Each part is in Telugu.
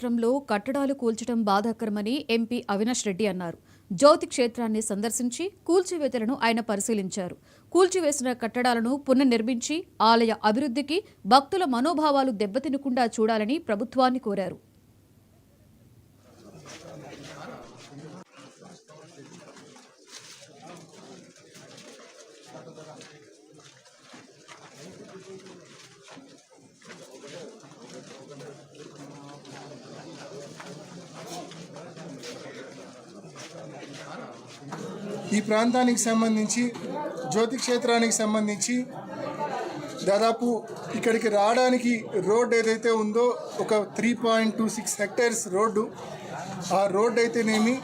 క్షేత్రంలో కట్టడాలు కూల్చడం బాధాకరమని ఎంపీ అవినాష్ రెడ్డి అన్నారు. జ్యోతి క్షేత్రాన్ని సందర్శించి కూల్చివేతలను ఆయన పరిశీలించారు. కూల్చివేసిన కట్టడాలను పునర్నిర్మించి ఆలయ అభివృద్ధికి భక్తుల మనోభావాలు దెబ్బతినకుండా చూడాలని ప్రభుత్వాన్ని కోరారు. ఈ ప్రాంతానికి సంబంధించి జ్యోతి క్షేత్రానికి సంబంధించి దాదాపు ఇక్కడికి రావడానికి రోడ్ ఏదైతే ఉందో ఒక 3.26 హెక్టేర్స్ రోడ్డు. ఆ రోడ్ అయితేనేమి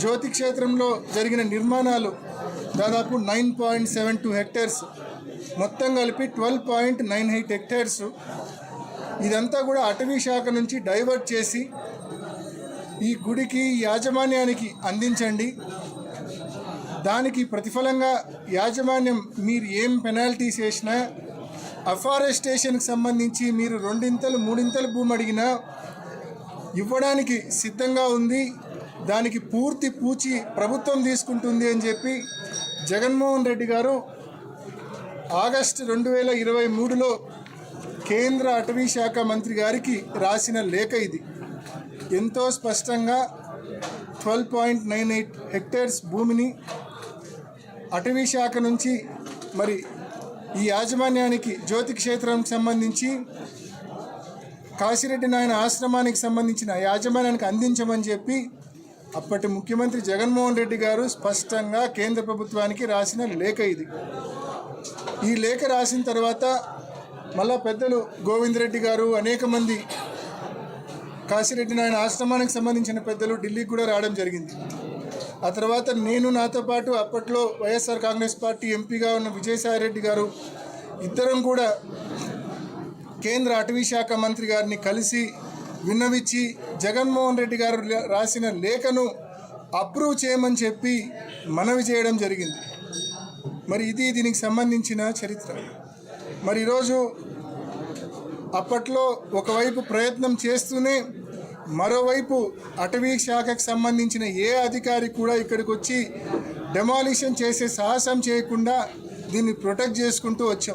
జ్యోతి క్షేత్రంలో జరిగిన నిర్మాణాలు దాదాపు 9.72 హెక్టేర్స్, మొత్తం కలిపి 12.98 హెక్టేర్స్. ఇదంతా కూడా అటవీ శాఖ నుంచి డైవర్ట్ చేసి ఈ గుడికి యాజమాన్యానికి అందించండి. దానికి ప్రతిఫలంగా యాజమాన్యం మీరు ఏం పెనాల్టీస్ వేసినా, అఫారెస్టేషన్కి సంబంధించి మీరు 2 3 భూమి అడిగినా ఇవ్వడానికి సిద్ధంగా ఉంది. దానికి పూర్తి పూచి ప్రభుత్వం తీసుకుంటుంది అని చెప్పి జగన్మోహన్ రెడ్డి గారు ఆగస్టు 2023లో కేంద్ర అటవీ శాఖ మంత్రి గారికి రాసిన లేఖ ఇది. ఎంతో స్పష్టంగా 12.98 హెక్టేర్స్ భూమిని అటవీ శాఖ నుంచి మరి ఈ యాజమాన్యానికి జ్యోతి క్షేత్రానికి సంబంధించి కాశిరెడ్డి నాయన ఆశ్రమానికి సంబంధించిన యాజమాన్యానికి అందించమని చెప్పి అప్పటి ముఖ్యమంత్రి జగన్మోహన్ రెడ్డి గారు స్పష్టంగా కేంద్ర ప్రభుత్వానికి రాసిన లేఖ ఇది. ఈ లేఖ రాసిన తర్వాత మళ్ళా పెద్దలు గోవిందరెడ్డి గారు, అనేక మంది కాశిరెడ్డి నాయన ఆశ్రమానికి సంబంధించిన పెద్దలు ఢిల్లీకి కూడా రావడం జరిగింది. ఆ తర్వాత నాతో పాటు అప్పట్లో వైఎస్ఆర్ కాంగ్రెస్ పార్టీ ఎంపీగా ఉన్న విజయసాయిరెడ్డి గారు ఇద్దరం కూడా కేంద్ర అటవీ శాఖ మంత్రి గారిని కలిసి విన్నవించి జగన్మోహన్ రెడ్డి గారు రాసిన లేఖను అప్రూవ్ చేయమని చెప్పి మనవి చేయడం జరిగింది. మరి ఇది దీనికి సంబంధించిన చరిత్ర. మరి ఈరోజు అప్పట్లో ఒకవైపు ప్రయత్నం చేస్తూనే మరోవైపు అటవీ శాఖకు సంబంధించిన ఏ అధికారి కూడా ఇక్కడికి వచ్చి డెమాలిషన్ చేసే సాహసం చేయకుండా దీన్ని ప్రొటెక్ట్ చేసుకుంటూ వచ్చాం.